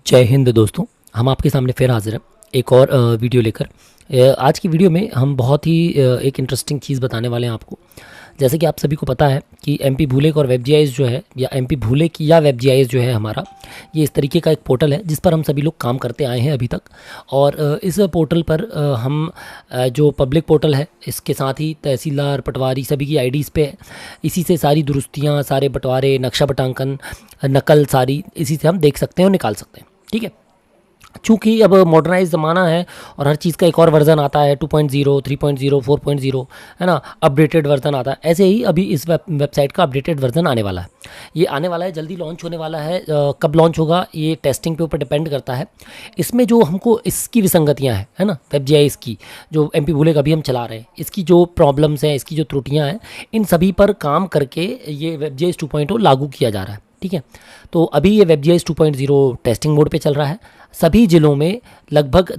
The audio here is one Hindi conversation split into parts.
जय हिंद दोस्तों। हम आपके सामने फिर हाजिर हैं एक और वीडियो लेकर। आज की वीडियो में हम बहुत ही एक इंटरेस्टिंग चीज़ बताने वाले हैं आपको। जैसे कि आप सभी को पता है कि एमपी भूलेक और वेब जीआईएस जो है, या एमपी भूलेक या वेब जीआईएस जो है हमारा, ये इस तरीके का एक पोर्टल है जिस पर हम सभी लोग काम करते आए हैं अभी तक। और इस पोर्टल पर हम जो पब्लिक पोर्टल है, इसके साथ ही तहसीलदार, पटवारी सभी की आईडीज़ पे इसी से सारी दुरुस्तियाँ, सारे बंटवारे, नक्शा बटांकन, नकल सारी इसी से हम देख सकते हैं और निकाल सकते हैं। ठीक है, चूँकि अब मॉडर्नाइज ज़माना है और हर चीज़ का एक और वर्ज़न आता है, 2.0, 3.0, 4.0, है ना, अपडेटेड वर्ज़न आता है। ऐसे ही अभी इस वेबसाइट का अपडेटेड वर्ज़न आने वाला है। ये आने वाला है, जल्दी लॉन्च होने वाला है। कब लॉन्च होगा ये टेस्टिंग पे ऊपर डिपेंड करता है। इसमें जो हमको इसकी विसंगतियाँ हैं, है ना, वेब जीआईएस की जो एमपी भूलेक अभी हम चला रहे हैं, इसकी जो प्रॉब्लम्स हैं, इसकी जो त्रुटियाँ हैं, इन सभी पर काम करके ये वेब जीआईएस 2.0 लागू किया जा रहा है। ठीक है, तो अभी ये वेब जीआईएस 2.0 टेस्टिंग मोड पे चल रहा है। सभी ज़िलों में लगभग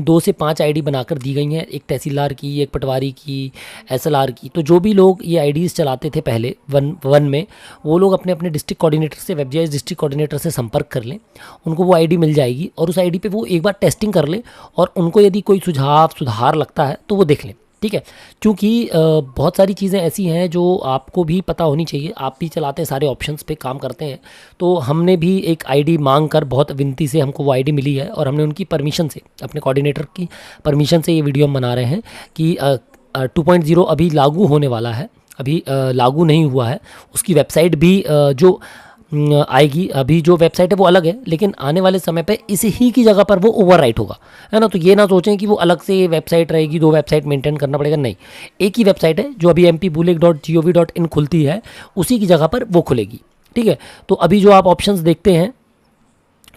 2 से 5 आईडी बनाकर दी गई हैं, एक तहसीलदार की, एक पटवारी की, एसएलआर की। तो जो भी लोग ये आईडीज़ चलाते थे पहले वन में, वो लोग अपने अपने डिस्ट्रिक्ट कोऑर्डिनेटर से, वेब जीआईएस डिस्ट्रिक्ट कोऑर्डिनेटर से संपर्क कर लें, उनको वो आईडी मिल जाएगी और उस आईडी पे वो एक बार टेस्टिंग कर लें और उनको यदि कोई सुझाव सुधार लगता है तो वो देख लें। ठीक है, क्योंकि बहुत सारी चीज़ें ऐसी हैं जो आपको भी पता होनी चाहिए। आप भी चलाते हैं, सारे ऑप्शंस पे काम करते हैं, तो हमने भी एक आईडी मांग कर बहुत विनती से हमको वो आईडी मिली है और हमने उनकी परमिशन से, अपने कोऑर्डिनेटर की परमिशन से ये वीडियो हम बना रहे हैं कि 2.0 अभी लागू होने वाला है। अभी लागू नहीं हुआ है, उसकी वेबसाइट भी जो आएगी, अभी जो वेबसाइट है वो अलग है, लेकिन आने वाले समय पे इसी ही की जगह पर वो ओवरराइट होगा, है ना। तो ये ना सोचें कि वो अलग से वेबसाइट रहेगी, 2 वेबसाइट मेंटेन करना पड़ेगा, नहीं। एक ही वेबसाइट है जो अभी mpbulek.gov.in खुलती है, उसी की जगह पर वो खुलेगी। ठीक है, तो अभी जो आप ऑप्शंस देखते हैं,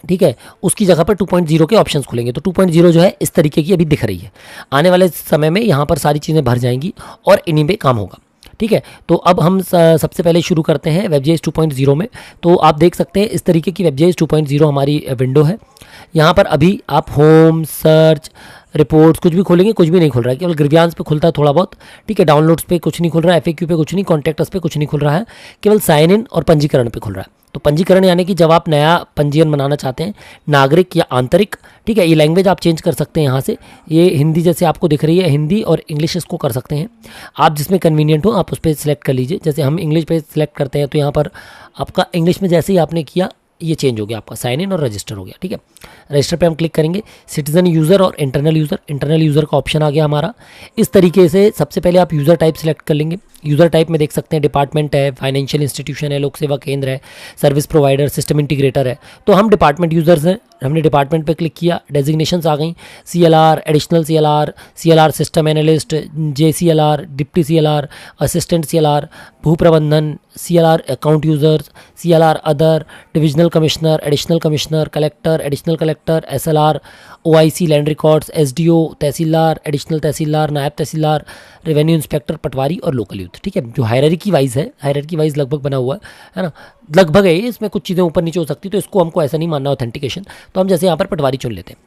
ठीक है, उसकी जगह पर 2.0 के ऑप्शंस खुलेंगे। तो 2.0 जो है इस तरीके की अभी दिख रही है। आने वाले समय में यहाँ पर सारी चीज़ें भर जाएंगी और इन्हीं पे काम होगा। ठीक है, तो अब हम सबसे पहले शुरू करते हैं वेब जीआईएस 2.0 में। तो आप देख सकते हैं इस तरीके की वेब जीआईएस 2.0 हमारी विंडो है। यहाँ पर अभी आप होम, सर्च, रिपोर्ट्स कुछ भी खोलेंगे, कुछ भी नहीं खुल रहा है, केवल ग्रीवियांस पे खुलता है थोड़ा बहुत। ठीक है, डाउनलोड्स पे कुछ नहीं खुल रहा है, एफएक्यू पे कुछ नहीं, कॉन्टैक्ट अस पे कुछ नहीं खुल रहा है, केवल साइन इन और पंजीकरण पे खुल रहा है। तो पंजीकरण यानी कि जब आप नया पंजीयन बनाना चाहते हैं, नागरिक या आंतरिक, ठीक है, ये लैंग्वेज आप चेंज कर सकते हैं यहाँ से। ये हिंदी जैसे आपको दिख रही है, हिंदी और इंग्लिश इसको कर सकते हैं आप, जिसमें कन्वीनियंट हो आप उस पर सिलेक्ट कर लीजिए। जैसे हम इंग्लिश पे सिलेक्ट करते हैं तो यहाँ पर आपका इंग्लिश में जैसे ही आपने किया ये चेंज हो गया, आपका साइन इन और रजिस्टर हो गया। ठीक है, रजिस्टर पे हम क्लिक करेंगे। सिटीजन यूज़र और इंटरनल यूज़र का ऑप्शन आ गया हमारा। इस तरीके से सबसे पहले आप यूज़र टाइप सेलेक्ट कर लेंगे। यूज़र टाइप में देख सकते हैं डिपार्टमेंट है, फाइनेंशियल इंस्टीट्यूशन है, लोक सेवा केंद्र है, सर्विस प्रोवाइडर, सिस्टम इंटीग्रेटर है। तो हम डिपार्टमेंट यूज़र्स हैं, हमने डिपार्टमेंट पे क्लिक किया। डेजिग्नेशंस आ गई, CLR, additional CLR system analyst, JCLR, deputy CLR, assistant CLR, भू प्रबंधन, CLR account users, CLR other, divisional commissioner, additional commissioner, collector, additional collector, SLR, OIC, land records, SDO, tehsildar, additional tehsildar, naib tehsildar, revenue inspector, पटवारी और लोकल यूथ। ठीक है, जो हायरार्की वाइज है, हायरार्की वाइज लगभग बना हुआ है ना, लगभग है, इसमें कुछ चीज़ें ऊपर नीचे हो सकती, तो इसको हमको ऐसा नहीं मानना ऑथेंटिकेशन। तो हम जैसे यहाँ पर पटवारी चुन लेते हैं।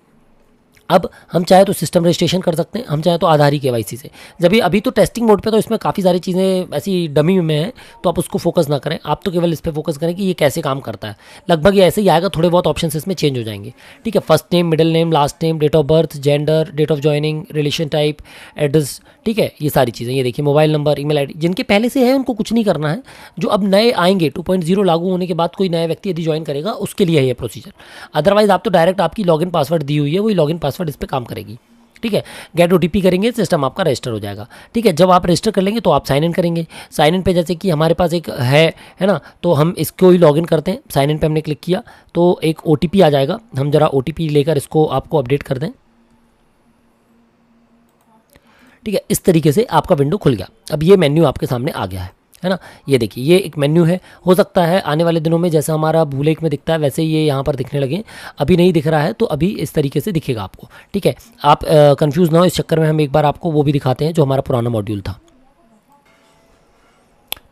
अब हम चाहे तो सिस्टम रजिस्ट्रेशन कर सकते हैं, हम चाहे तो आधार ही केवाईसी से। जब ये अभी तो टेस्टिंग मोड पे, तो इसमें काफ़ी सारी चीज़ें ऐसी डमी में हैं, तो आप उसको फोकस ना करें, आप तो केवल इस पे फोकस करें कि ये कैसे काम करता है। लगभग ये ऐसे ही आएगा, थोड़े बहुत ऑप्शन इसमें चेंज हो जाएंगे। ठीक है, first name, middle name, last name, date of birth, gender, date of joining, relation type, address. ठीक है, ये सारी चीज़ें, ये देखिए मोबाइल नंबर, ईमेल आईडी, जिनके पहले से है उनको कुछ नहीं करना है। जो अब नए आएंगे 2.0 लागू होने के बाद, कोई नया व्यक्ति यदि ज्वाइन करेगा उसके लिए है ये प्रोसीजर। अदरवाइज आप तो डायरेक्ट आपकी लॉगिन पासवर्ड दी हुई है, वही लॉगिन पासवर्ड इस पर काम करेगी। ठीक है, गेट ओटीपी करेंगे, सिस्टम आपका रजिस्टर हो जाएगा। ठीक है, जब आप रजिस्टर कर लेंगे तो आप साइन इन करेंगे। साइन इन पे जैसे कि हमारे पास एक है ना, तो हम इसको ही लॉगिन करते हैं। साइन इन पे हमने क्लिक किया तो एक ओटीपी आ जाएगा, हम जरा ओटीपी लेकर इसको आपको अपडेट कर दें। ठीक है, इस तरीके से आपका विंडो खुल गया। अब ये मेन्यू आपके सामने आ गया है ना। ये देखिए, ये एक मेन्यू है। हो सकता है आने वाले दिनों में जैसा हमारा भूलेक में दिखता है वैसे ही ये यहाँ पर दिखने लगे। अभी नहीं दिख रहा है, तो अभी इस तरीके से दिखेगा आपको। ठीक है, आप कंफ्यूज ना हो, इस चक्कर में हम एक बार आपको वो भी दिखाते हैं जो हमारा पुराना मॉड्यूल था।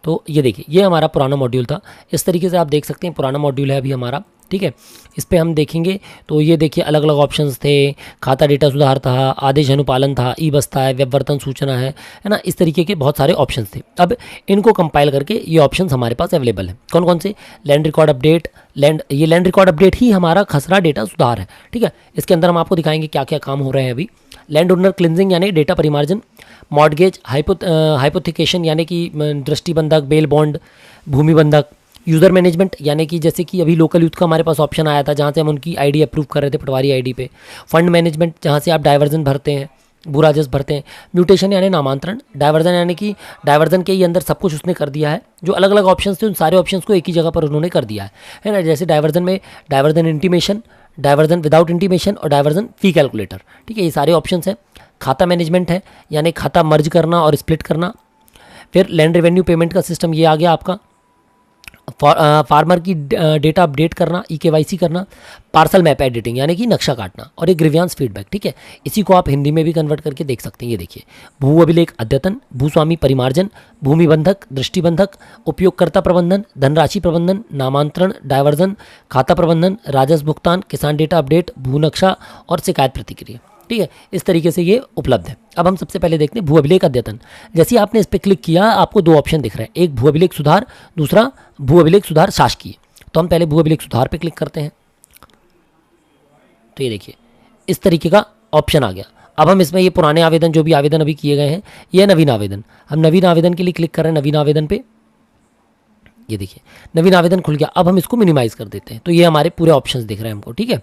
तो ये देखिए, ये हमारा पुराना मॉड्यूल था। इस तरीके से आप देख सकते हैं पुराना मॉड्यूल है अभी हमारा। ठीक है। इस पे हम देखेंगे तो ये देखिए अलग अलग ऑप्शंस थे, खाता डेटा सुधार था, आदेश अनुपालन था, ई बस्ता है, व्यववर्तन सूचना है ना, इस तरीके के बहुत सारे ऑप्शंस थे। अब इनको कंपाइल करके ये ऑप्शंस हमारे पास अवेलेबल है। कौन कौन से? Land record update, land record update ही हमारा खसरा डेटा सुधार है, ठीक है। इसके अंदर हम आपको दिखाएंगे क्या क्या काम हो रहे हैं अभी। लैंड ओनर क्लिनजिंग यानी डेटा परिमार्जन, मॉर्टगेज, हाइपोथिकेशन यानी कि दृष्टिबंधक, बेल बॉन्ड, भूमि बंधक, यूज़र मैनेजमेंट यानी कि जैसे कि अभी लोकल यूथ का हमारे पास ऑप्शन आया था जहाँ से हम उनकी आईडी अप्रूव कर रहे थे पटवारी आईडी पे। फंड मैनेजमेंट जहाँ से आप डाइवर्जन भरते हैं, बुरा जस भरते हैं। म्यूटेशन यानी नामांतरण, डाइवर्जन यानी कि डाइवर्जन के ही अंदर सब कुछ उसने कर दिया है, जो अलग अलग ऑप्शंस थे उन सारे ऑप्शंस को एक ही जगह पर उन्होंने कर दिया है ना। जैसे डाइवर्जन में diversion intimation, diversion without intimation और डाइवर्जन फी कैलकुलेटर, ठीक है, ये सारे ऑप्शंस हैं। खाता मैनेजमेंट है यानी खाता मर्ज करना और स्प्लिट करना। फिर लैंड रेवेन्यू पेमेंट का सिस्टम ये आ गया आपका। फार्मर की डेटा अपडेट करना, ई-केवाईसी करना, पार्सल मैप एडिटिंग यानी कि नक्शा काटना, और एक ग्रीवियांस फीडबैक, ठीक है। इसी को आप हिंदी में भी कन्वर्ट करके देख सकते हैं। ये देखिए, भू अभिलेख अद्यतन, भूस्वामी परिमार्जन, भूमि बंधक, दृष्टिबंधक, उपयोगकर्ता प्रबंधन, धनराशि प्रबंधन, नामांतरण, डायवर्जन, खाता प्रबंधन, राजस्व भुगतान, किसान डेटा अपडेट, भू नक्शा और शिकायत प्रतिक्रिया, ठीक है। इस तरीके से ये उपलब्ध है। अब हम सबसे पहले देखते हैं भू अभिलेख अद्यतन। जैसे ही आपने इस पर क्लिक किया आपको दो ऑप्शन दिख रहे हैं, एक भू अभिलेख सुधार, दूसरा भू अभिलेख सुधार शासकीय। तो हम पहले भू अभिलेख सुधार पे क्लिक करते हैं। तो ये देखिए इस तरीके का ऑप्शन आ गया। अब हम इसमें ये पुराने आवेदन जो भी आवेदन अभी किए गए हैं, ये नवीन आवेदन, हम नवीन आवेदन के लिए क्लिक कर रहे हैं। नवीन आवेदन पे ये देखिए नवीन आवेदन खुल गया। अब हम इसको मिनिमाइज कर देते हैं तो ये हमारे पूरे ऑप्शंस दिख रहे हैं हमको, ठीक है।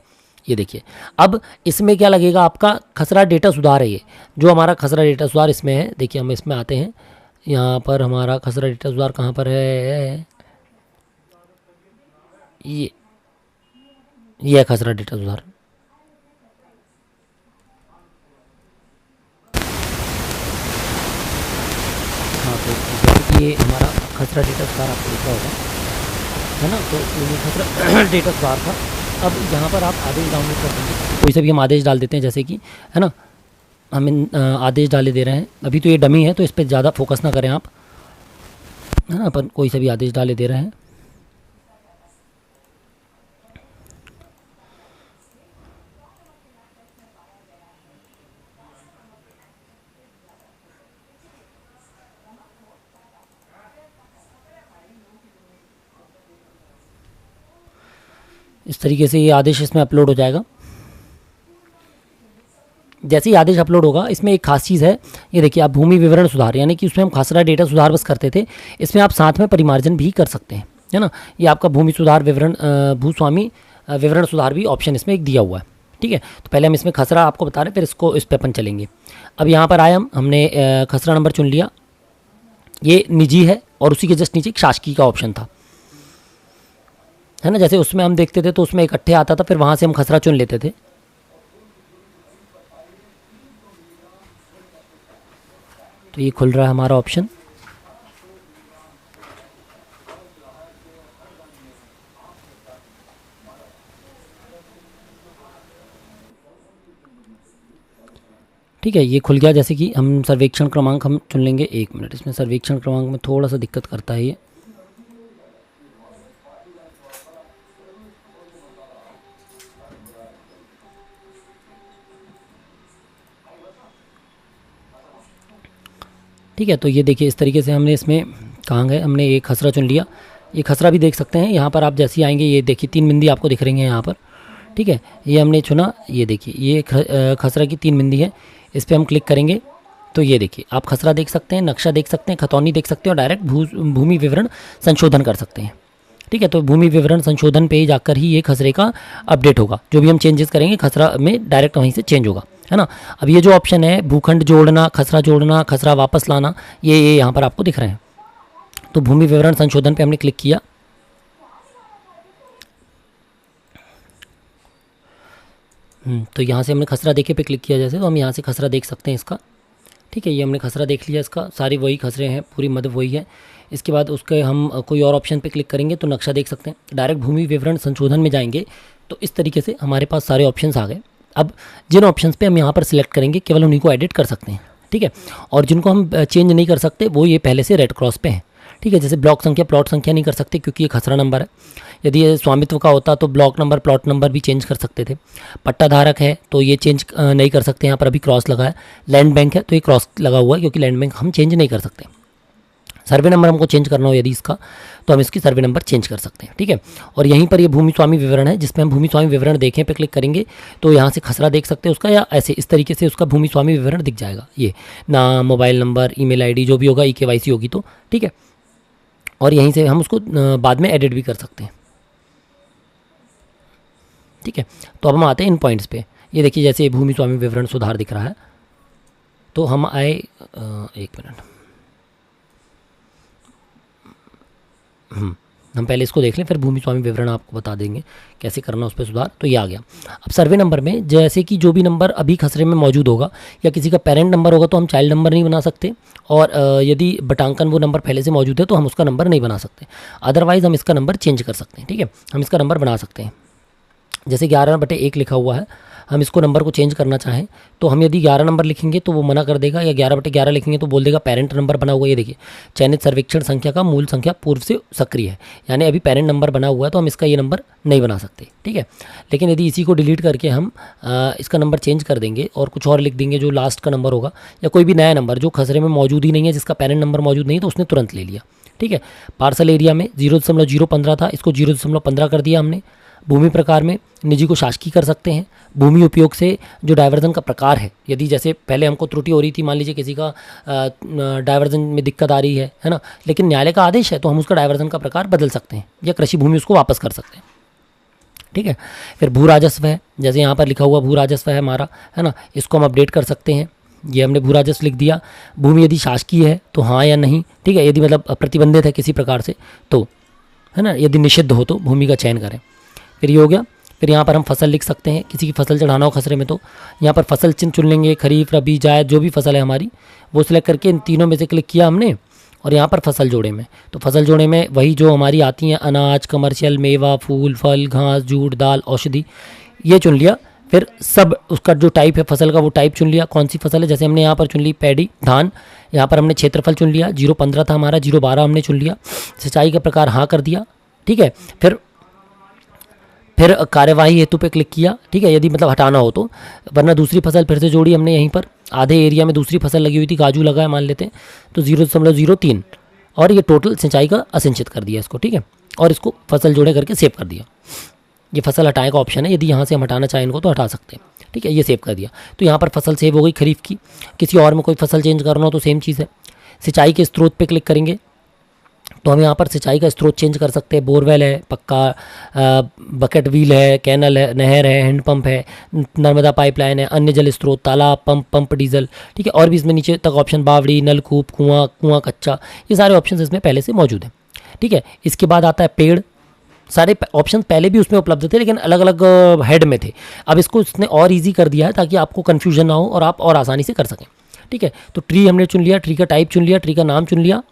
ये देखिए अब इसमें क्या लगेगा, आपका खसरा डेटा सुधार है। ये जो हमारा खसरा डेटा सुधार इसमें है, देखिए हम इसमें आते हैं, यहाँ पर हमारा खसरा डेटा सुधार कहाँ पर है, ये खसरा डेटा सुधार। हाँ तो जैसे कि ये हमारा खसरा डेटा सुधार आपको दिख रहा होगा, है ना। तो ये खसरा डेटा सुधार था। अब यहाँ पर आप आदेश डाउनलोड कर देंगे, कोई सा भी हम आदेश डाल देते हैं, जैसे कि, है ना, हम इन आदेश डाले दे रहे हैं। अभी तो ये डमी है तो इस पर ज़्यादा फोकस ना करें आप, है ना। अपन कोई सा भी आदेश डाले दे रहे हैं। इस तरीके से ये आदेश इसमें अपलोड हो जाएगा। जैसे ही आदेश अपलोड होगा, इसमें एक खास चीज़ है, ये देखिए आप भूमि विवरण सुधार, यानी कि उसमें हम खसरा डेटा सुधार बस करते थे, इसमें आप साथ में परिमार्जन भी कर सकते हैं, है ना। ये आपका भूमि सुधार विवरण, भूस्वामी विवरण सुधार भी ऑप्शन इसमें एक दिया हुआ है, ठीक है। तो पहले हम इसमें खसरा आपको बता रहे हैं, फिर इसको इस पर अपन चलेंगे। अब यहाँ पर आए हमने खसरा नंबर चुन लिया, ये निजी है, और उसी के जस्ट नीचे एक शासकीय का ऑप्शन था, है ना। जैसे उसमें हम देखते थे तो उसमें इकट्ठे आता था, फिर वहाँ से हम खसरा चुन लेते थे। तो ये खुल रहा है हमारा ऑप्शन। ठीक है, ये खुल गया। जैसे कि हम सर्वेक्षण क्रमांक हम चुन लेंगे, 1 मिनट, इसमें सर्वेक्षण क्रमांक में थोड़ा सा दिक्कत करता है ये। ठीक है, तो ये देखिए इस तरीके से हमने इसमें कहाँ गए, हमने एक खसरा चुन लिया। ये खसरा भी देख सकते हैं, यहाँ पर आप जैसे ही आएंगे ये देखिए 3 बिंदी आपको दिख रही हैं यहाँ पर, ठीक है। ये हमने चुना, ये देखिए ये खसरा की 3 बिंदी है, इस पर हम क्लिक करेंगे तो ये देखिए आप खसरा देख सकते हैं, नक्शा देख सकते हैं, खतौनी देख सकते हैं, और डायरेक्ट भूमि विवरण संशोधन कर सकते हैं, ठीक है। तो भूमि विवरण संशोधन पे ही जाकर ही ये खसरे का अपडेट होगा, जो भी हम चेंजेस करेंगे खसरा में डायरेक्ट वहीं से चेंज होगा, है ना। अब ये जो ऑप्शन है भूखंड जोड़ना, खसरा खसरा वापस लाना, ये यहाँ पर आपको दिख रहे हैं। तो भूमि विवरण संशोधन पे हमने क्लिक किया, तो यहाँ से हमने खसरा देखे पे क्लिक किया, जैसे तो हम यहाँ से खसरा देख सकते हैं इसका, ठीक है। ये हमने खसरा देख लिया, इसका सारी वही खसरे हैं, पूरी मद वही है। इसके बाद उसके हम कोई और ऑप्शन पे क्लिक करेंगे तो नक्शा देख सकते हैं। डायरेक्ट भूमि विवरण संशोधन में जाएंगे तो इस तरीके से हमारे पास सारे ऑप्शंस आ गए। अब जिन ऑप्शंस पे हम यहाँ पर सिलेक्ट करेंगे केवल उन्हीं को एडिट कर सकते हैं, ठीक है। और जिनको हम चेंज नहीं कर सकते वो ये पहले से रेड क्रॉस पे हैं, ठीक है, जैसे ब्लॉक संख्या प्लॉट संख्या नहीं कर सकते क्योंकि ये खसरा नंबर है। यदि ये स्वामित्व का होता तो ब्लॉक नंबर प्लॉट नंबर भी चेंज कर सकते थे। पट्टा धारक है तो ये चेंज नहीं कर सकते, यहाँ पर अभी क्रॉस लगा है। लैंड बैंक है तो ये क्रॉस लगा हुआ है क्योंकि लैंड बैंक हम चेंज नहीं कर सकते। सर्वे नंबर हमको चेंज करना हो यदि इसका, तो हम इसकी सर्वे नंबर चेंज कर सकते हैं। ठीक है, और यहीं पर ये भूमि स्वामी विवरण है, जिसमें हम भूमि स्वामी विवरण देखें पे क्लिक करेंगे तो यहाँ से खसरा देख सकते हैं उसका, या ऐसे इस तरीके से उसका भूमि स्वामी विवरण दिख जाएगा। ये नाम, मोबाइल नंबर, ईमेल आईडी जो भी होगा, EKYC होगी तो ठीक है। और यहीं से हम उसको बाद में एडिट भी कर सकते हैं। ठीक है, तो अब हम आते हैं इन पॉइंट्स पे। ये देखिए जैसे भूमि स्वामी विवरण सुधार दिख रहा है, तो हम आए, एक मिनट, हम पहले इसको देख लें, फिर भूमि स्वामी विवरण आपको बता देंगे कैसे करना उस पर सुधार। तो ये आ गया। अब सर्वे नंबर में जैसे कि जो भी नंबर अभी खसरे में मौजूद होगा या किसी का पेरेंट नंबर होगा तो हम चाइल्ड नंबर नहीं बना सकते, और यदि बटांकन वो नंबर पहले से मौजूद है तो हम उसका नंबर नहीं बना सकते। अदरवाइज़ हम इसका नंबर चेंज कर सकते हैं। ठीक है, हम इसका नंबर बना सकते हैं। जैसे 11/1 लिखा हुआ है, हम इसको नंबर को चेंज करना चाहें तो हम यदि 11 नंबर लिखेंगे तो वो मना कर देगा, या 11/11 लिखेंगे तो बोल देगा पेरेंट नंबर बना हुआ है। ये देखिए, चयनित सर्वेक्षण संख्या का मूल संख्या पूर्व से सक्रिय है, यानी अभी पेरेंट नंबर बना हुआ है तो हम इसका ये नंबर नहीं बना सकते। ठीक है, लेकिन यदि इसी को डिलीट करके हम इसका नंबर चेंज कर देंगे और कुछ और लिख देंगे जो लास्ट का नंबर होगा, या कोई भी नया नंबर जो खसरे में मौजूद ही नहीं है, जिसका पेरेंट नंबर मौजूद नहीं है, तो उसने तुरंत ले लिया। ठीक है, पार्सल एरिया में 0.015 था, इसको 0.15 कर दिया हमने। भूमि प्रकार में निजी को शासकीय कर सकते हैं। भूमि उपयोग से जो डायवर्जन का प्रकार है, यदि जैसे पहले हमको त्रुटि हो रही थी, मान लीजिए किसी का डायवर्जन में दिक्कत आ रही है ना, लेकिन न्यायालय का आदेश है तो हम उसका डायवर्जन का प्रकार बदल सकते हैं, या कृषि भूमि उसको वापस कर सकते हैं। ठीक है, फिर भू राजस्व है, जैसे यहाँ पर लिखा हुआ भू राजस्व है हमारा, है ना, इसको हम अपडेट कर सकते हैं। ये हमने भू राजस्व लिख दिया। भूमि यदि शासकीय है तो हाँ या नहीं। ठीक है, यदि मतलब प्रतिबंधित है किसी प्रकार से तो, है ना, यदि निषिद्ध हो तो भूमि का चयन करें। फिर ये हो गया। फिर यहाँ पर हम फसल लिख सकते हैं, किसी की फसल चढ़ाना हो खसरे में तो यहाँ पर फसल चिन्ह चुन लेंगे, खरीफ, रबी, जायद, जो भी फसल है हमारी वो सिलेक्ट करके इन तीनों में से क्लिक किया हमने, और यहाँ पर फसल जोड़े में, तो फसल जोड़े में वही जो हमारी आती हैं, अनाज, कमर्शियल, मेवा, फूल, फल, घास, जूट, दाल, औषधि, ये चुन लिया। फिर सब उसका जो टाइप है फसल का वो टाइप चुन लिया, कौन सी फसल है। जैसे हमने यहाँ पर चुन ली पैडी, धान। यहाँ पर हमने क्षेत्रफल चुन लिया, 0.15 था हमारा, 0.12 हमने चुन लिया। सिंचाई का प्रकार हाँ कर दिया। ठीक है, फिर कार्यवाही हेतु पे क्लिक किया। ठीक है, यदि मतलब हटाना हो तो, वरना दूसरी फसल फिर से जोड़ी हमने। यहीं पर आधे एरिया में दूसरी फसल लगी हुई थी, काजू लगा है मान लेते हैं, तो 0.03, और ये टोटल सिंचाई का असिंचित कर दिया इसको। ठीक है, और इसको फसल जोड़े करके सेव कर दिया। ये फसल हटाए का ऑप्शन है, यदि यहाँ से हम हटाना चाहें इनको तो हटा सकते हैं। ठीक है, ये सेव कर दिया, तो यहाँ पर फसल सेव हो गई खरीफ की। किसी और में कोई फसल चेंज करना हो तो सेम चीज़ है। सिंचाई के स्रोत पे क्लिक करेंगे तो हम यहाँ पर सिंचाई का स्रोत चेंज कर सकते हैं। बोरवेल है, पक्का बकेट व्हील है, कैनल है, नहर है, हैंडपंप है, नर्मदा पाइपलाइन है, अन्य जल स्रोत, तालाब, पंप डीजल। ठीक है, और भी इसमें नीचे तक ऑप्शन, बावड़ी, नलकूप, कुआं कच्चा, ये सारे ऑप्शन इसमें पहले से मौजूद हैं। ठीक है, इसके बाद आता है पेड़। सारे ऑप्शन पहले भी उसमें उपलब्ध थे लेकिन अलग अलग हेड में थे। अब इसको उसने और ईजी कर दिया है ताकि आपको कन्फ्यूजन ना हो और आप और आसानी से कर सकें। ठीक है, तो ट्री हमने चुन लिया, ट्री का टाइप चुन लिया, ट्री का नाम चुन लिया,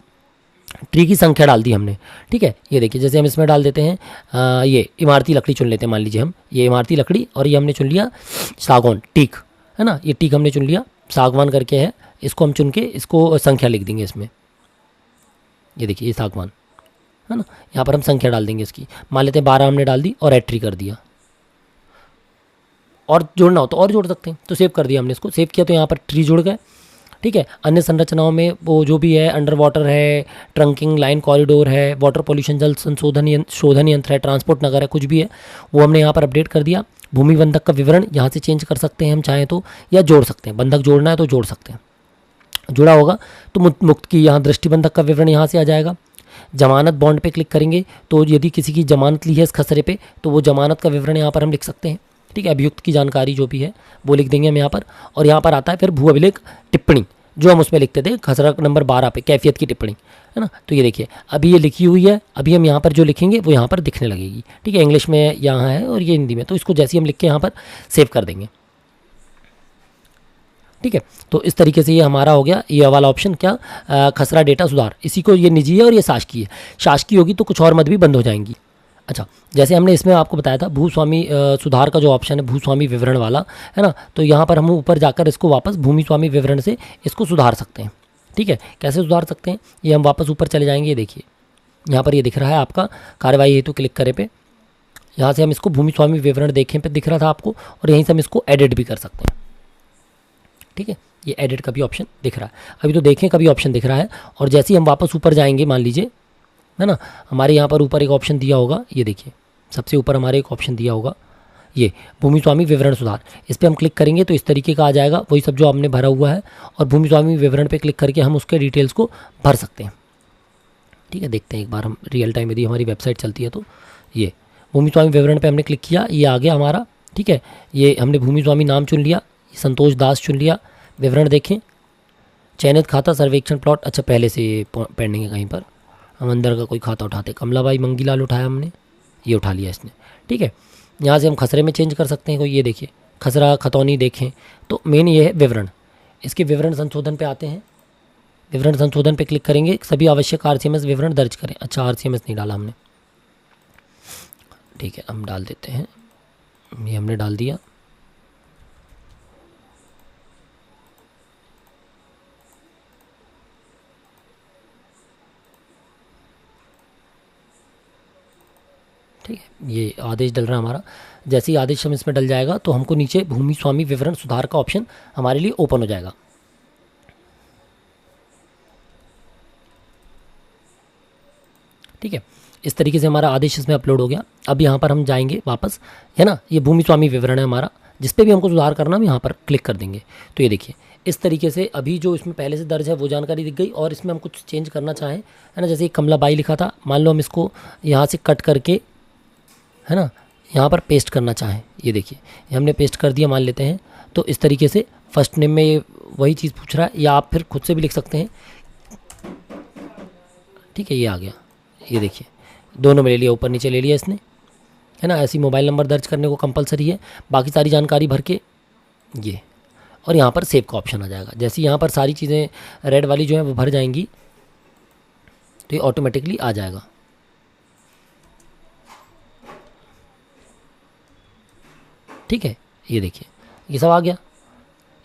ट्री की संख्या डाल दी हमने। ठीक है, ये देखिए जैसे हम इसमें डाल देते हैं, ये इमारती लकड़ी चुन लेते हैं, मान लीजिए हम ये इमारती लकड़ी, और ये हमने चुन लिया सागौन, टीक, है ना, ये टीक हमने चुन लिया, सागवान करके है, इसको हम चुन के इसको संख्या लिख देंगे इसमें। ये देखिए ये सागवान है ना, यहाँ पर हम संख्या डाल देंगे इसकी, मान लेते हैं 12 हमने डाल दी और एट्री कर दिया। और जोड़ना हो तो और जोड़ सकते हैं, तो सेव कर दिया हमने इसको। सेव किया तो यहाँ पर ट्री जुड़ गए। ठीक है, अन्य संरचनाओं में वो जो भी है, अंडर वाटर है, ट्रंकिंग लाइन कॉरिडोर है, वाटर पोल्यूशन, जल शोधन यंत्र है, ट्रांसपोर्ट नगर है, कुछ भी है वो हमने यहाँ पर अपडेट कर दिया। भूमि बंधक का विवरण यहाँ से चेंज कर सकते हैं हम चाहें तो, या जोड़ सकते हैं, बंधक जोड़ना है तो जोड़ सकते हैं। जुड़ा होगा तो मुक्त की यहाँ दृष्टिबंधक का विवरण यहाँ से आ जाएगा। जमानत बॉन्ड पे क्लिक करेंगे तो यदि किसी की जमानत ली है इस खसरे पे तो वो जमानत का विवरण यहाँ पर हम लिख सकते हैं। ठीक है, अभियुक्त की जानकारी जो भी है वो लिख देंगे हम यहाँ पर। और यहाँ पर आता है फिर भू अभिलेख टिप्पणी, जो हम उसमें लिखते थे खसरा नंबर 12 पे, कैफियत की टिप्पणी, है ना। तो ये देखिए अभी ये लिखी हुई है, अभी हम यहाँ पर जो लिखेंगे वो यहाँ पर दिखने लगेगी। ठीक है, इंग्लिश में यहाँ है और ये हिंदी में, तो इसको जैसे हम लिख के यहाँ पर सेव कर देंगे। ठीक है, तो इस तरीके से ये हमारा हो गया ये वाला ऑप्शन, क्या खसरा डेटा सुधार। इसी को ये निजी है और ये शासकीय है। शासकीय होगी तो कुछ और मद भी बंद हो जाएंगी। अच्छा, जैसे हमने इसमें आपको बताया था भूस्वामी सुधार का जो ऑप्शन है भूस्वामी विवरण वाला, है ना, तो यहाँ पर हम ऊपर जाकर इसको वापस भूमि स्वामी विवरण से इसको सुधार सकते हैं। ठीक है, कैसे सुधार सकते हैं, ये हम वापस ऊपर चले जाएंगे। ये देखिए यहाँ पर ये दिख रहा है आपका कार्रवाई हेतु क्लिक करें पे, यहाँ से हम इसको भूमि स्वामी विवरण देखें पे दिख रहा था आपको, और यहीं से हम इसको एडिट भी कर सकते हैं। ठीक है, ये एडिट का भी ऑप्शन दिख रहा है, अभी तो देखें का भी ऑप्शन दिख रहा है। और जैसे ही हम वापस ऊपर जाएंगे, मान लीजिए है ना, हमारे यहाँ पर ऊपर एक ऑप्शन दिया होगा, ये देखिए सबसे ऊपर हमारे एक ऑप्शन दिया होगा ये भूमि स्वामी विवरण सुधार, इस पर हम क्लिक करेंगे तो इस तरीके का आ जाएगा, वही सब जो हमने भरा हुआ है। और भूमि स्वामी विवरण पे क्लिक करके हम उसके डिटेल्स को भर सकते हैं। ठीक है, देखते हैं एक बार हम रियल टाइम यदि हमारी वेबसाइट चलती है तो। ये भूमि स्वामी विवरण पे हमने क्लिक किया, ये आ गया हमारा। ठीक है, ये हमने भूमि स्वामी नाम चुन लिया, संतोष दास चुन लिया, विवरण देखें, चयनित खाता सर्वेक्षण प्लॉट, अच्छा पहले से पेंडिंग है कहीं पर, हम अंदर का कोई खाता उठाते, कमलाबाई मंगीलाल उठाया हमने, ये उठा लिया इसने। ठीक है, यहाँ से हम खसरे में चेंज कर सकते हैं कोई, ये देखिए खसरा खतौनी देखें तो मेन ये है विवरण। इसके विवरण संशोधन पे आते हैं, विवरण संशोधन पे क्लिक करेंगे, सभी आवश्यक आरसीएमएस विवरण दर्ज करें। अच्छा आरसीएमएस नहीं डाला हमने, ठीक है हम डाल देते हैं, ये हमने डाल दिया। ठीक है, ये आदेश डल रहा है हमारा, जैसे ही आदेश हम इसमें डल जाएगा तो हमको नीचे भूमि स्वामी विवरण सुधार का ऑप्शन हमारे लिए ओपन हो जाएगा। ठीक है, इस तरीके से हमारा आदेश इसमें अपलोड हो गया। अब यहाँ पर हम जाएंगे वापस, है ना, ये भूमि स्वामी विवरण है हमारा, जिस पे भी हमको सुधार करना हम यहाँ पर क्लिक कर देंगे। तो ये देखिए इस तरीके से अभी जो इसमें पहले से दर्ज है वो जानकारी दिख गई, और इसमें हम कुछ चेंज करना चाहें, है ना, जैसे कमलाबाई लिखा था, मान लो हम इसको यहाँ से कट करके, है ना, यहाँ पर पेस्ट करना चाहें, ये देखिए ये हमने पेस्ट कर दिया मान लेते हैं। तो इस तरीके से फर्स्ट नेम में ये वही चीज़ पूछ रहा है, या आप फिर खुद से भी लिख सकते हैं। ठीक है, ये आ गया, ये देखिए दोनों में ले लिया, ऊपर नीचे ले लिया इसने, है ना। ऐसी मोबाइल नंबर दर्ज करने को कंपलसरी है, बाकी सारी जानकारी भर के ये, और यहाँ पर सेव का ऑप्शन आ जाएगा। जैसे यहाँ पर सारी चीज़ें रेड वाली जो है वो भर जाएंगी तो ये ऑटोमेटिकली आ जाएगा। ठीक है, ये देखिए ये सब आ गया,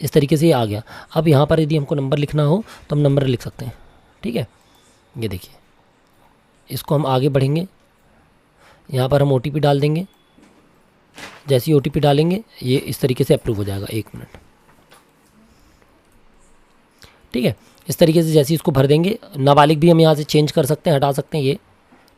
इस तरीके से ये आ गया। अब यहाँ पर यदि हमको नंबर लिखना हो तो हम नंबर लिख सकते हैं। ठीक है, ये देखिए इसको हम आगे बढ़ेंगे, यहाँ पर हम OTP डाल देंगे, जैसे ही OTP डालेंगे ये इस तरीके से अप्रूव हो जाएगा। 1 मिनट। ठीक है, इस तरीके से जैसे ही इसको भर देंगे, नाबालिग भी हम यहाँ से चेंज कर सकते हैं, हटा सकते हैं ये।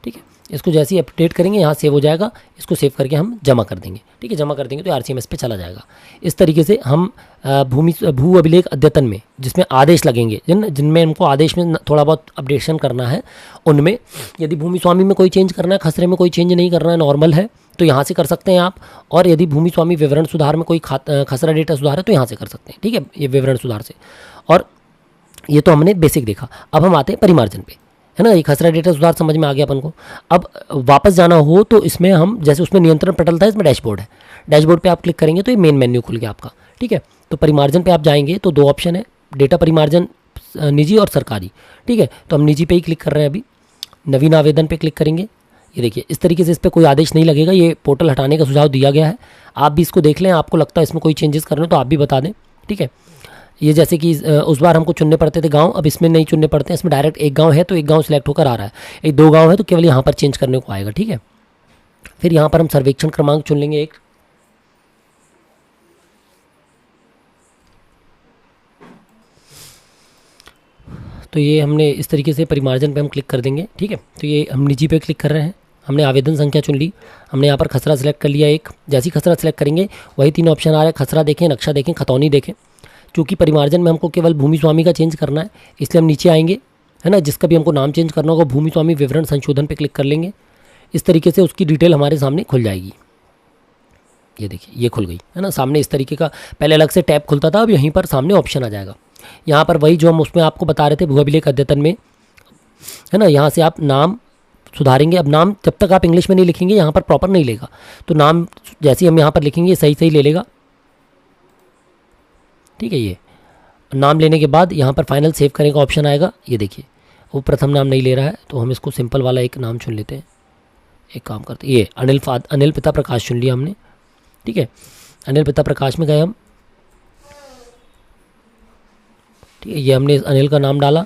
ठीक है, इसको जैसे ही अपडेट करेंगे यहाँ सेव हो जाएगा, इसको सेव करके हम जमा कर देंगे। ठीक है, जमा कर देंगे तो RCMS पे चला जाएगा। इस तरीके से हम भू अभिलेख अद्यतन में जिसमें आदेश लगेंगे, जिनमें हमको आदेश में थोड़ा बहुत अपडेशन करना है, उनमें यदि भूमि स्वामी में कोई चेंज करना है, खसरे में कोई चेंज नहीं करना है, नॉर्मल है, तो यहाँ से कर सकते हैं आप। और यदि भूमि स्वामी विवरण सुधार में कोई खसरा डेटा सुधार है तो यहाँ से कर सकते हैं। ठीक है, ये विवरण सुधार से, और ये तो हमने बेसिक देखा। अब हम आते हैं परिमार्जन पे, है ना। ये खसरा डेटा सुधार समझ में आ गया अपन को। अब वापस जाना हो तो इसमें हम, जैसे उसमें नियंत्रण पटल था, इसमें डैशबोर्ड है, डैशबोर्ड पे आप क्लिक करेंगे तो ये मेन मेन्यू खुल गया आपका। ठीक है, तो परिमार्जन पे आप जाएंगे तो 2 ऑप्शन है, डेटा परिमार्जन निजी और सरकारी। ठीक है, तो हम निजी पे ही क्लिक कर रहे हैं अभी। नवीन आवेदन पे क्लिक करेंगे, ये देखिए इस तरीके से इस पर कोई आदेश नहीं लगेगा, ये पोर्टल हटाने का सुझाव दिया गया है। आप भी इसको देख लें, आपको लगता है इसमें कोई चेंजेस करने तो आप भी बता दें। ठीक है, ये जैसे कि उस बार हमको चुनने पड़ते थे गांव, अब इसमें नहीं चुनने पड़ते हैं, इसमें डायरेक्ट एक गांव है तो एक गांव सिलेक्ट होकर आ रहा है, एक 2 गांव है तो केवल यहाँ पर चेंज करने को आएगा। ठीक है, फिर यहाँ पर हम सर्वेक्षण क्रमांक चुन लेंगे एक, तो ये हमने इस तरीके से परिमार्जन पे हम क्लिक कर देंगे। ठीक है, तो ये हम निजी पे क्लिक कर रहे हैं, हमने आवेदन संख्या चुन ली, हमने यहाँ पर खसरा सेलेक्ट कर लिया एक। जैसे ही खसरा सेलेक्ट करेंगे वही 3 ऑप्शन आ रहे हैं, खसरा देखें, नक्शा देखें, खतौनी देखें। चूँकि परिमार्जन में हमको केवल भूमि स्वामी का चेंज करना है, इसलिए हम नीचे आएंगे, है ना। जिसका भी हमको नाम चेंज करना होगा भूमि स्वामी विवरण संशोधन पे क्लिक कर लेंगे। इस तरीके से उसकी डिटेल हमारे सामने खुल जाएगी। ये देखिए ये खुल गई, है ना। सामने इस तरीके का पहले अलग से टैब खुलता था, अब यहीं पर सामने ऑप्शन आ जाएगा। यहाँ पर वही जो हम उसमें आपको बता रहे थे भू अभिलेख अद्यतन में, है ना, यहाँ से आप नाम सुधारेंगे। अब नाम जब तक आप इंग्लिश में नहीं लिखेंगे यहाँ पर प्रॉपर नहीं लेगा, तो नाम जैसे ही हम यहाँ पर लिखेंगे सही सही ले लेगा। ठीक है, ये नाम लेने के बाद यहाँ पर फाइनल सेव करने का ऑप्शन आएगा। ये देखिए वो प्रथम नाम नहीं ले रहा है, तो हम इसको सिंपल वाला एक नाम चुन लेते हैं। एक काम करते हैं, ये अनिल पिता प्रकाश चुन लिया हमने। ठीक है, अनिल पिता प्रकाश में गए हम। ठीक है, ये हमने अनिल का नाम डाला,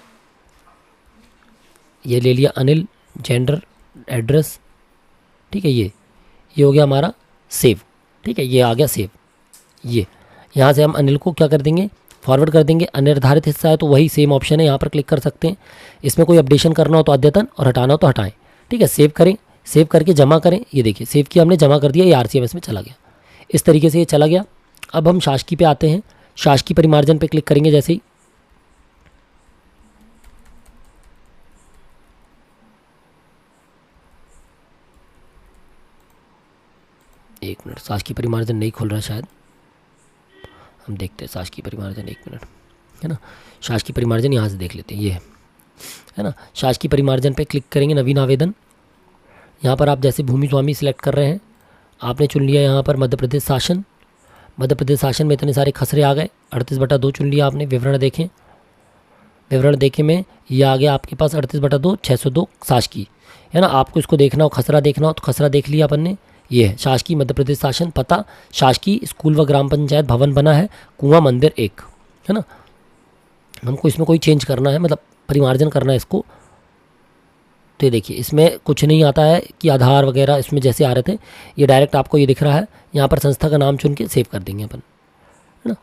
ये ले लिया अनिल, जेंडर, एड्रेस, ठीक है। ये हो गया हमारा सेव, ठीक है, ये आ गया सेव। ये यहाँ से हम अनिल को क्या कर देंगे, फॉरवर्ड कर देंगे। अनिर्धारित हिस्सा है तो वही सेम ऑप्शन है, यहाँ पर क्लिक कर सकते हैं। इसमें कोई अपडेशन करना हो तो अद्यतन और हटाना हो तो हटाएं, ठीक है। सेव करें, सेव करके जमा करें। ये देखिए सेव किया हमने, जमा कर दिया, ये RCMS में चला गया। इस तरीके से ये चला गया। अब हम शासकीय पे आते हैं। शासकीय परिमार्जन पे क्लिक करेंगे जैसे ही, एक मिनट, शासकीय परिमार्जन नहीं खुल रहा शायद, हम देखते हैं शासकीय परिमार्जन, एक मिनट, है ना। शासकीय परिमार्जन यहाँ से देख लेते हैं, ये है ना। शासकीय परिमार्जन पे क्लिक करेंगे, नवीन आवेदन। यहाँ पर आप जैसे भूमि स्वामी सिलेक्ट कर रहे हैं, आपने चुन लिया यहाँ पर मध्य प्रदेश शासन। मध्य प्रदेश शासन में इतने सारे खसरे आ गए, 38/2 चुन लिया आपने। विवरण देखें, विवरण देखे में ये आ गया आपके पास 38/2 602 शासकीय, है ना। आपको इसको देखना हो, खसरा देखना हो तो खसरा देख लिया अपन ने। ये है शासकीय मध्य प्रदेश शासन। पता शासकीय स्कूल व ग्राम पंचायत भवन बना है, कुआं मंदिर 1, है ना। हमको इसमें कोई चेंज करना है, मतलब परिमार्जन करना है इसको। तो ये देखिए इसमें कुछ नहीं आता है कि आधार वगैरह इसमें जैसे आ रहे थे, ये डायरेक्ट आपको ये दिख रहा है। यहाँ पर संस्था का नाम चुन के सेव कर देंगे अपन, है ना।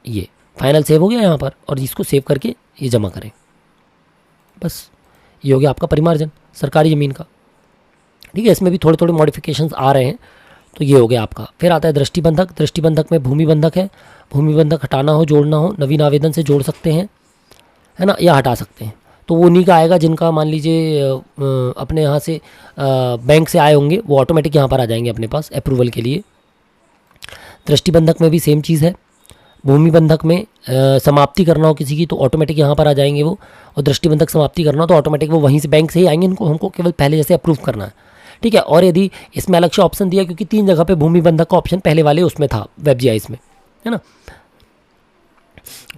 ये फाइनल सेव हो गया यहाँ पर, और इसको सेव करके ये जमा करें, बस ये हो गया आपका परिमार्जन सरकारी ज़मीन का, ठीक है। इसमें भी थोड़े थोड़े मॉडिफिकेशंस आ रहे हैं, तो ये हो गया आपका। फिर आता है दृष्टिबंधक। दृष्टिबंधक में भूमि बंधक है। भूमि बंधक हटाना हो, जोड़ना हो, नवीन आवेदन से जोड़ सकते हैं, है ना, या हटा सकते हैं। तो वो उन्हीं का आएगा जिनका मान लीजिए अपने यहाँ से बैंक से आए होंगे, वो ऑटोमेटिक यहाँ पर आ जाएंगे अपने पास अप्रूवल के लिए। दृष्टिबंधक में भी सेम चीज़ है। भूमि बंधक में समाप्ति करना हो किसी की तो ऑटोमेटिक यहाँ पर आ जाएंगे वो, और दृष्टिबंधक समाप्ति करना हो तो ऑटोमेटिक वो वहीं से बैंक से ही आएंगे। इनको हमको केवल पहले जैसे अप्रूव करना है, ठीक है। और यदि इसमें अलग से ऑप्शन दिया, क्योंकि 3 जगह पे भूमि बंधक का ऑप्शन पहले वाले उसमें था WebGIS में, है ना।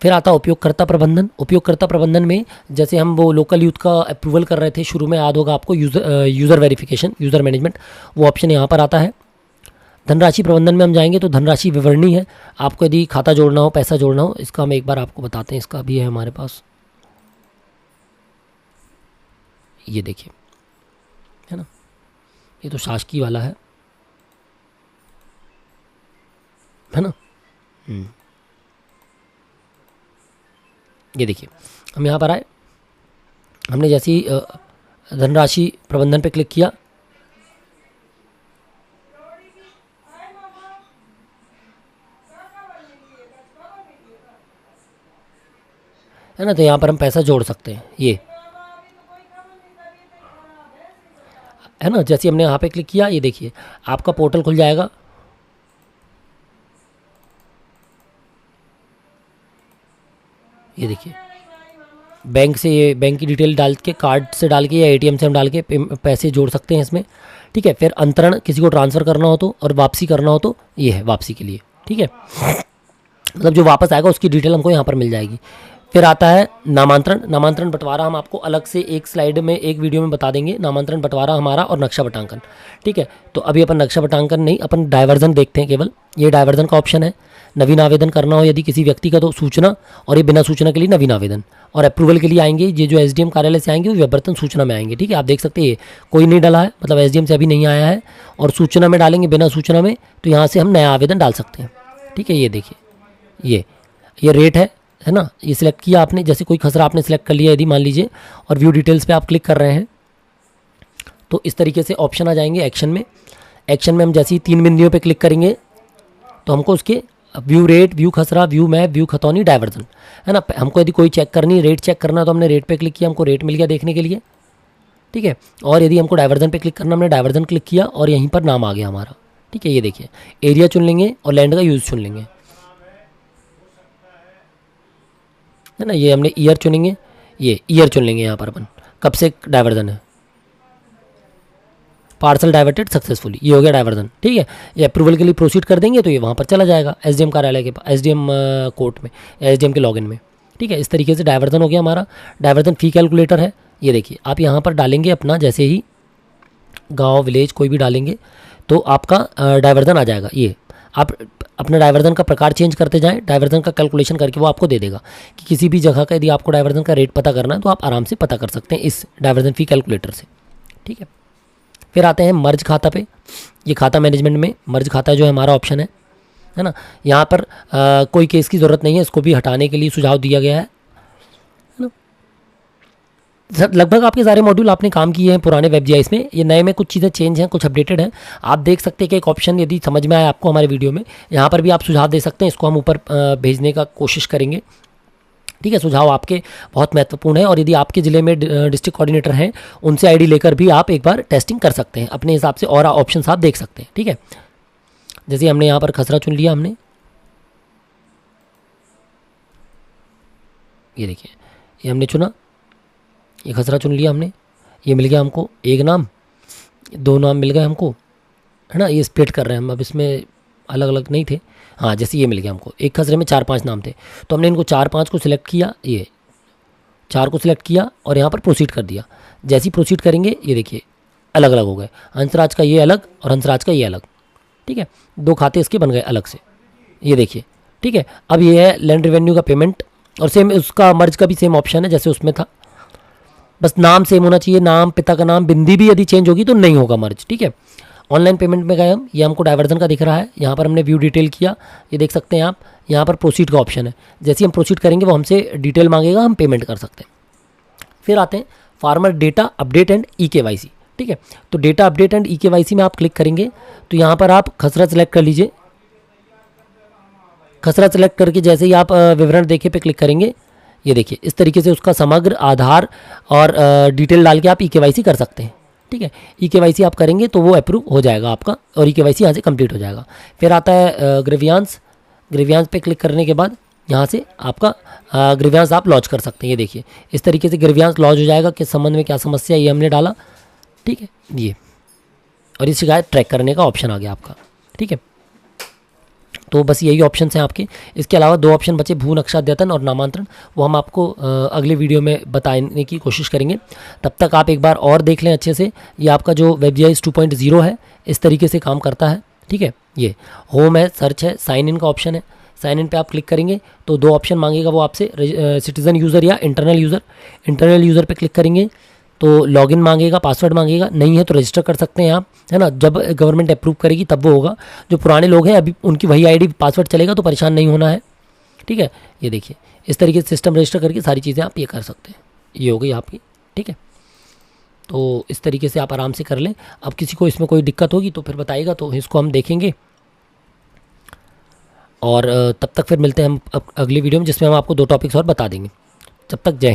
फिर आता उपयोगकर्ता प्रबंधन। उपयोगकर्ता प्रबंधन में जैसे हम वो लोकल यूथ का अप्रूवल कर रहे थे शुरू में, याद होगा आपको, यूज़र वेरिफिकेशन, यूज़र मैनेजमेंट, वो ऑप्शन यहाँ पर आता है। धनराशि प्रबंधन में हम जाएंगे तो धनराशि विवरणी है। आपको यदि खाता जोड़ना हो, पैसा जोड़ना हो, इसका हम एक बार आपको बताते हैं, इसका भी है हमारे पास, ये देखिए, है ना। ये तो शासकीय वाला है ना। ये देखिए हम यहाँ पर आए, हमने जैसे ही धनराशि प्रबंधन पे क्लिक किया, है ना, तो यहाँ पर हम पैसा जोड़ सकते हैं, ये है ना। जैसे हमने यहाँ पे क्लिक किया, ये देखिए आपका पोर्टल खुल जाएगा। ये देखिए बैंक से, ये बैंक की डिटेल डाल के, कार्ड से डाल के या ATM से हम डाल के पैसे जोड़ सकते हैं इसमें, ठीक है। फिर अंतरण, किसी को ट्रांसफ़र करना हो तो, और वापसी करना हो तो ये है वापसी के लिए, ठीक है। मतलब जो वापस आएगा उसकी डिटेल हमको यहाँ पर मिल जाएगी। फिर आता है नामांतरण। नामांतरण बंटवारा हम आपको अलग से एक स्लाइड में, एक वीडियो में बता देंगे, नामांतरण बंटवारा हमारा, और नक्शा बटांकन, ठीक है। तो अभी अपन नक्शा बटांकन नहीं, अपन डायवर्जन देखते हैं केवल। ये डायवर्जन का ऑप्शन है। नवीन आवेदन करना हो यदि किसी व्यक्ति का तो सूचना, और ये बिना सूचना के लिए नवीन आवेदन, और अप्रूवल के लिए आएंगे ये जो SDM कार्यालय से आएंगे वो व्यवर्तन सूचना में आएंगे, ठीक है। आप देख सकते हैं कोई नहीं डाला है, मतलब SDM से अभी नहीं आया है, और सूचना में डालेंगे बिना सूचना में, तो यहाँ से हम नया आवेदन डाल सकते हैं, ठीक है। ये देखिए ये रेट है ना, ये सिलेक्ट किया आपने। जैसे कोई खसरा आपने सिलेक्ट कर लिया यदि मान लीजिए, और व्यू डिटेल्स पे आप क्लिक कर रहे हैं, तो इस तरीके से ऑप्शन आ जाएंगे एक्शन में। एक्शन में हम जैसे ही 3 बिंदुओं पे क्लिक करेंगे तो हमको उसके व्यू रेट, व्यू खसरा, व्यू मैप, व्यू खतौनी, डायवर्जन, है ना। हमको यदि कोई चेक करनी, रेट चेक करना है तो हमने रेट पे क्लिक किया, हमको रेट मिल गया देखने के लिए, ठीक है। और यदि हमको डायवर्जन पे क्लिक करना, हमने डायवर्जन क्लिक किया और यहीं पर नाम आ गया हमारा, ठीक है। ये देखिए एरिया चुन लेंगे और लैंड का यूज़ चुन लेंगे, है ना। ये हमने ईयर चुनेंगे, ये ईयर चुन लेंगे यहाँ पर अपन, कब से डायवर्जन है, पार्सल डाइवर्टेड सक्सेसफुली, ये हो गया डायवर्जन, ठीक है। ये अप्रूवल के लिए प्रोसीड कर देंगे तो ये वहाँ पर चला जाएगा SDM कार्यालय के पास, SDM कोर्ट में, SDM के लॉगिन में, ठीक है। इस तरीके से डायवर्जन हो गया हमारा। डायवर्जन फ़ी कैलकुलेटर है, ये देखिए आप यहाँ पर डालेंगे अपना, जैसे ही गाँव, विलेज कोई भी डालेंगे तो आपका डायवर्जन आ जाएगा। ये आप अपना डाइवर्जन का प्रकार चेंज करते जाएं, डाइवर्जन का कैलकुलेशन करके वो आपको दे देगा कि किसी भी जगह का यदि आपको डाइवर्जन का रेट पता करना है तो आप आराम से पता कर सकते हैं इस डाइवर्जन फी कैलकुलेटर से। ठीक है, फिर आते हैं मर्ज खाता पे। ये खाता मैनेजमेंट में मर्ज खाता जो है हमारा ऑप्शन है ना। यहाँ पर कोई केस की ज़रूरत नहीं है, इसको भी हटाने के लिए सुझाव दिया गया है ना। लगभग आपके सारे मॉड्यूल आपने काम किए हैं पुराने WebGIS में, ये नए में कुछ चीज़ें चेंज हैं, कुछ अपडेटेड हैं। आप देख सकते हैं कि एक ऑप्शन यदि समझ में आया आपको हमारे वीडियो में, यहाँ पर भी आप सुझाव दे सकते हैं, इसको हम ऊपर भेजने का कोशिश करेंगे। ठीक है, सुझाव आपके बहुत महत्वपूर्ण है, और यदि आपके ज़िले में डिस्ट्रिक्ट कोऑर्डिनेटर हैं उनसे आईडी लेकर भी आप एक बार टेस्टिंग कर सकते हैं अपने हिसाब से, और ऑप्शन आप देख सकते हैं। ठीक है, जैसे हमने यहाँ पर खसरा चुन लिया, हमने ये देखिए, ये हमने चुना, ये खसरा चुन लिया हमने, ये मिल गया हमको एक नाम, दो नाम मिल गए हमको, है ना। ये स्प्लिट कर रहे हैं हम, अब इसमें अलग अलग नहीं थे। हाँ, जैसे ये मिल गया हमको, एक खसरे में 4-5 नाम थे, तो हमने इनको 4-5 को सिलेक्ट किया, ये 4 को सिलेक्ट किया और यहाँ पर प्रोसीड कर दिया। जैसे ही प्रोसीड करेंगे ये देखिए अलग अलग हो गए, हंसराज का ये अलग और हंसराज का ये अलग। ठीक है, 2 खाते इसके बन गए अलग से, ये देखिए। ठीक है, अब ये है लैंड रेवेन्यू का पेमेंट, और सेम उसका मर्ज का भी सेम ऑप्शन है जैसे उसमें था, बस नाम सेम होना चाहिए, नाम, पिता का नाम, बिंदी भी यदि चेंज होगी तो नहीं होगा मर्ज। ठीक है, ऑनलाइन पेमेंट में गए हम, ये हमको डाइवर्जन का दिख रहा है, यहाँ पर हमने व्यू डिटेल किया, ये देख सकते हैं आप, यहाँ पर प्रोसीड का ऑप्शन है, जैसे ही हम प्रोसीड करेंगे वो हमसे डिटेल मांगेगा, हम पेमेंट कर सकते हैं। फिर आते हैं farmer data update and EKYC। ठीक है, तो डेटा अपडेट एंड EKYC में आप क्लिक करेंगे तो यहाँ पर आप खसरा सेलेक्ट कर लीजिए, खसरा सेलेक्ट करके जैसे ही आप विवरण देखे पे क्लिक करेंगे, ये देखिए इस तरीके से उसका समग्र आधार और डिटेल डाल के आप EKYC कर सकते हैं। ठीक है, EKYC आप करेंगे तो वो अप्रूव हो जाएगा आपका, और EKYC यहाँ से कंप्लीट हो जाएगा। फिर आता है ग्रीवियांस, ग्रीवियांस पे क्लिक करने के बाद यहाँ से आपका ग्रीवियांस आप लॉन्च कर सकते हैं। ये देखिए इस तरीके से ग्रीवियांस लॉन्च हो जाएगा, किस संबंध में क्या समस्या, ये हमने डाला। ठीक है, ये और ये शिकायत ट्रैक करने का ऑप्शन आ गया आपका। ठीक है, तो बस यही ऑप्शन हैं आपके। इसके अलावा 2 ऑप्शन बचे, भू नक्शा अद्यतन और नामांतरण, वो हम आपको अगले वीडियो में बताने की कोशिश करेंगे। तब तक आप एक बार और देख लें अच्छे से, ये आपका जो WebGIS 2.0 है इस तरीके से काम करता है। ठीक है, ये होम है, सर्च है, साइन इन का ऑप्शन है, साइन इन पे आप क्लिक करेंगे तो 2 ऑप्शन मांगेगा वो आपसे, सिटीजन यूज़र या इंटरनल यूज़र। इंटरनल यूज़र पे क्लिक करेंगे तो लॉगिन मांगेगा, पासवर्ड मांगेगा, नहीं है तो रजिस्टर कर सकते हैं आप, है ना। जब गवर्नमेंट अप्रूव करेगी तब वो होगा। जो पुराने लोग हैं अभी उनकी वही आईडी पासवर्ड चलेगा, तो परेशान नहीं होना है। ठीक है, ये देखिए इस तरीके से सिस्टम रजिस्टर करके सारी चीज़ें आप ये कर सकते हैं, ये हो गई आपकी। ठीक है, तो इस तरीके से आप आराम से कर लें। अब किसी को इसमें कोई दिक्कत होगी तो फिर बताइएगा, तो इसको हम देखेंगे, और तब तक फिर मिलते हैं हम अगली वीडियो में, जिसमें हम आपको 2 टॉपिक्स और बता देंगे। जब तक जय हिंद।